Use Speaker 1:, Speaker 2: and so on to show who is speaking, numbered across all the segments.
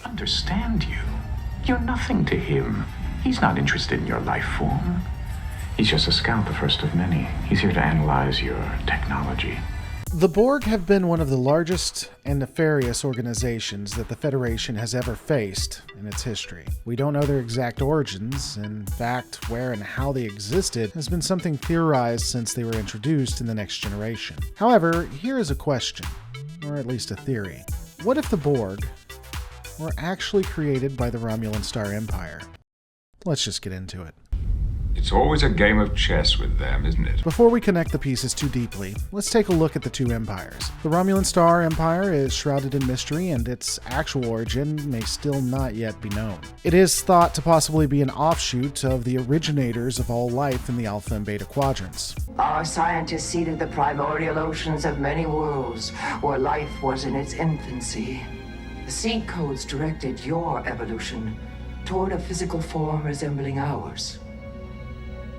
Speaker 1: Understand you. You're nothing to him. He's not interested in your life form. He's just a scout, the first of many. He's here to analyze your technology.
Speaker 2: The Borg have been one of the largest and nefarious organizations that the Federation has ever faced in its history. We don't know their exact origins. In fact, where and how they existed has been something theorized since they were introduced in the Next Generation. However, here is a question, or at least a theory. What if the Borg were actually created by the Romulan Star Empire? Let's just get into it.
Speaker 3: It's always a game of chess with them, isn't it?
Speaker 2: Before we connect the pieces too deeply, let's take a look at the two empires. The Romulan Star Empire is shrouded in mystery, and its actual origin may still not yet be known. It is thought to possibly be an offshoot of the originators of all life in the Alpha and Beta quadrants.
Speaker 4: Our scientists seeded the primordial oceans of many worlds where life was in its infancy. The seed codes directed your evolution toward a physical form resembling ours.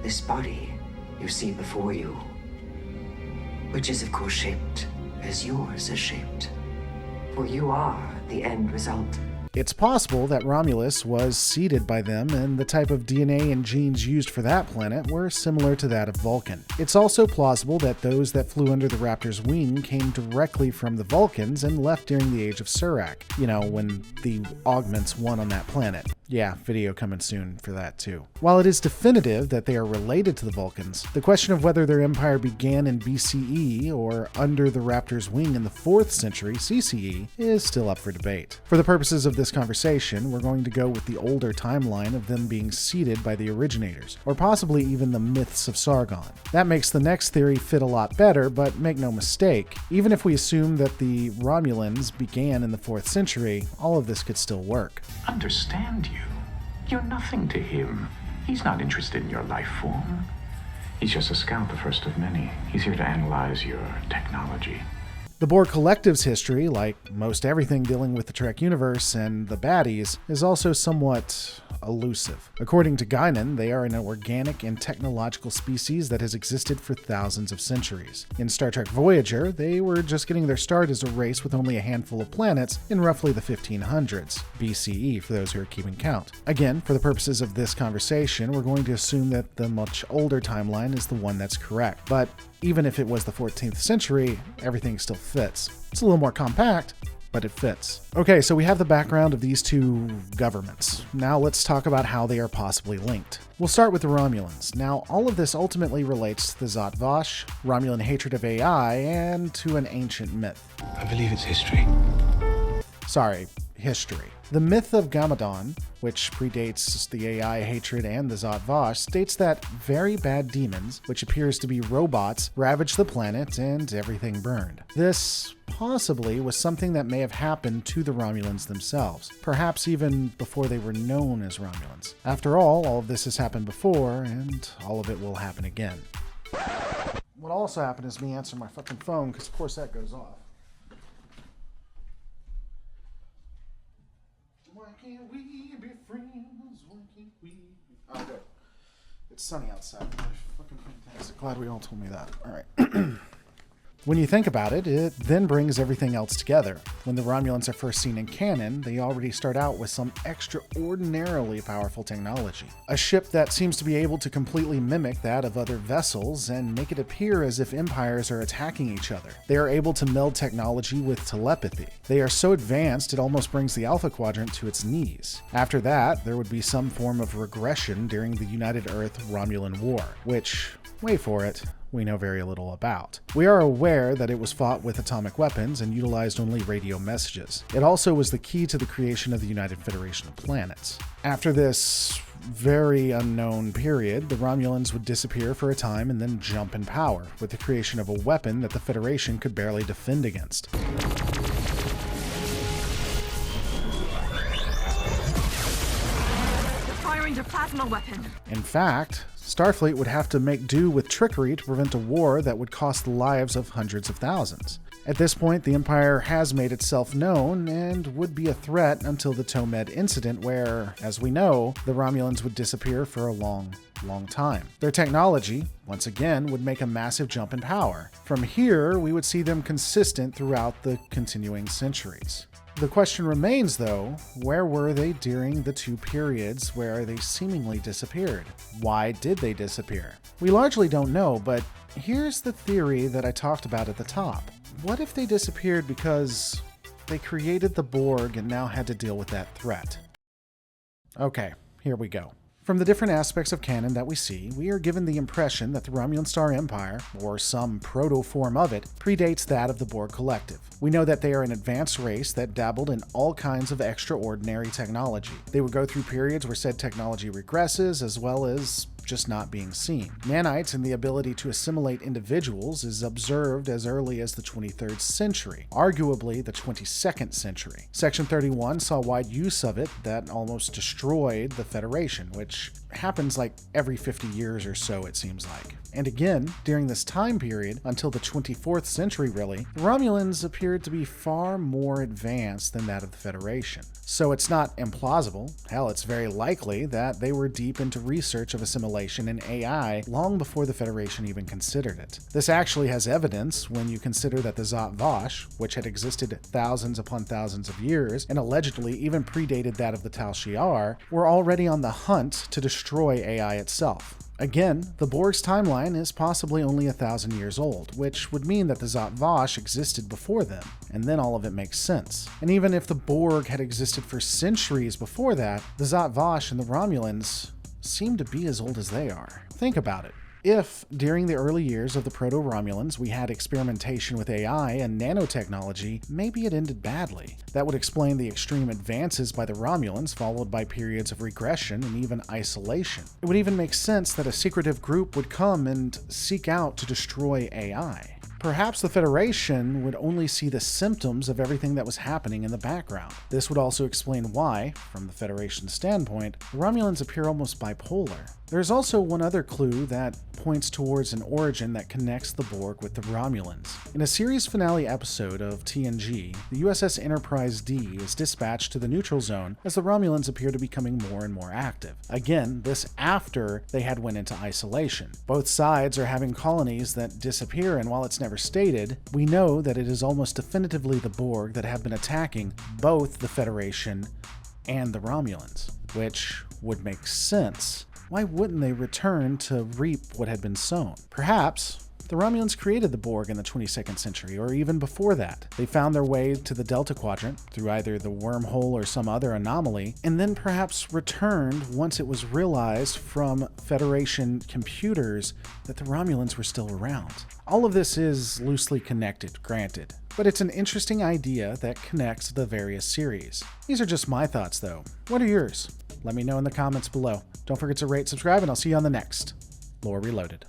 Speaker 4: This body you see before you, which is of course shaped as yours is shaped, for you are the end result.
Speaker 2: It's possible that Romulus was seeded by them, and the type of DNA and genes used for that planet were similar to that of Vulcan. It's also plausible that those that flew under the Raptor's wing came directly from the Vulcans and left during the age of Surak. You know, when the augments won on that planet. Yeah, video coming soon for that too. While it is definitive that they are related to the Vulcans, the question of whether their empire began in BCE or under the Raptor's wing in the 4th century CCE is still up for debate. For the purposes of this conversation, we're going to go with the older timeline of them being seeded by the originators, or possibly even the myths of Sargon. That makes the next theory fit a lot better, but make no mistake, even if we assume that the Romulans began in the 4th century, all of this could still work.
Speaker 1: Understand you. You're nothing to him. He's not interested in your life form. He's just a scout, the first of many. He's here to analyze your technology.
Speaker 2: The Borg Collective's history, like most everything dealing with the Trek universe and the baddies, is also somewhat elusive. According to Guinan, they are an organic and technological species that has existed for thousands of centuries. In Star Trek Voyager, they were just getting their start as a race with only a handful of planets in roughly the 1500s, BCE for those who are keeping count. Again, for the purposes of this conversation, we're going to assume that the much older timeline is the one that's correct. But even if it was the 14th century, everything still fits. It's a little more compact, but it fits. Okay, so we have the background of these two governments. Now let's talk about how they are possibly linked. We'll start with the Romulans. Now, all of this ultimately relates to the Zhat Vash, Romulan hatred of AI, and to an ancient myth.
Speaker 3: I believe it's history.
Speaker 2: Sorry, history. The myth of Gamadon, which predates the AI hatred and the Zhat Vash, states that very bad demons, which appears to be robots, ravaged the planet and everything burned. This possibly was something that may have happened to the Romulans themselves, perhaps even before they were known as Romulans. After all of this has happened before, and all of it will happen again. What also happened is me answering my fucking phone, because of course that goes off. Why can't we be friends? Why can't we be... Oh, good. It's sunny outside. Fucking fantastic. Glad we all told me that. All right. When you think about it, it then brings everything else together. When the Romulans are first seen in canon, they already start out with some extraordinarily powerful technology. A ship that seems to be able to completely mimic that of other vessels and make it appear as if empires are attacking each other. They are able to meld technology with telepathy. They are so advanced it almost brings the Alpha Quadrant to its knees. After that, there would be some form of regression during the United Earth-Romulan War, which, wait for it, we know very little about. We are aware that it was fought with atomic weapons and utilized only radio messages. It also was the key to the creation of the United Federation of Planets. After this very unknown period, the Romulans would disappear for a time and then jump in power, with the creation of a weapon that the Federation could barely defend against.
Speaker 5: Firing a plasma weapon.
Speaker 2: In fact, Starfleet would have to make do with trickery to prevent a war that would cost the lives of hundreds of thousands. At this point, the Empire has made itself known and would be a threat until the Tomed incident where, as we know, the Romulans would disappear for a long time. Their technology, once again, would make a massive jump in power. From here, we would see them consistent throughout the continuing centuries. The question remains, though, where were they during the two periods where they seemingly disappeared? Why did they disappear? We largely don't know, but here's the theory that I talked about at the top. What if they disappeared because they created the Borg and now had to deal with that threat? Okay, here we go. From the different aspects of canon that we see, we are given the impression that the Romulan Star Empire, or some proto-form of it, predates that of the Borg Collective. We know that they are an advanced race that dabbled in all kinds of extraordinary technology. They would go through periods where said technology regresses, as well as just not being seen. Nanites and the ability to assimilate individuals is observed as early as the 23rd century, arguably the 22nd century. Section 31 saw wide use of it that almost destroyed the Federation, which happens like every 50 years or so, it seems like. And again, during this time period, until the 24th century really, the Romulans appeared to be far more advanced than that of the Federation. So it's not implausible, hell, it's very likely that they were deep into research of assimilation and AI long before the Federation even considered it. This actually has evidence when you consider that the Zhat Vash, which had existed thousands upon thousands of years, and allegedly even predated that of the Tal Shiar, were already on the hunt to destroy AI itself. Again, the Borg's timeline is possibly only 1,000 years old, which would mean that the Zhat Vash existed before them, and then all of it makes sense. And even if the Borg had existed for centuries before that, the Zhat Vash and the Romulans seem to be as old as they are. Think about it. If, during the early years of the Proto-Romulans, we had experimentation with AI and nanotechnology, maybe it ended badly. That would explain the extreme advances by the Romulans, followed by periods of regression and even isolation. It would even make sense that a secretive group would come and seek out to destroy AI. Perhaps the Federation would only see the symptoms of everything that was happening in the background. This would also explain why, from the Federation's standpoint, the Romulans appear almost bipolar. There's also one other clue that points towards an origin that connects the Borg with the Romulans. In a series finale episode of TNG, the USS Enterprise D is dispatched to the neutral zone as the Romulans appear to be becoming more and more active. Again, this after they had went into isolation. Both sides are having colonies that disappear, and while it's never stated, we know that it is almost definitively the Borg that have been attacking both the Federation and the Romulans, which would make sense. Why wouldn't they return to reap what had been sown? Perhaps the Romulans created the Borg in the 22nd century, or even before that. They found their way to the Delta Quadrant through either the wormhole or some other anomaly, and then perhaps returned once it was realized from Federation computers that the Romulans were still around. All of this is loosely connected, granted, but it's an interesting idea that connects the various series. These are just my thoughts, though. What are yours? Let me know in the comments below. Don't forget to rate, subscribe, and I'll see you on the next Lore Reloaded.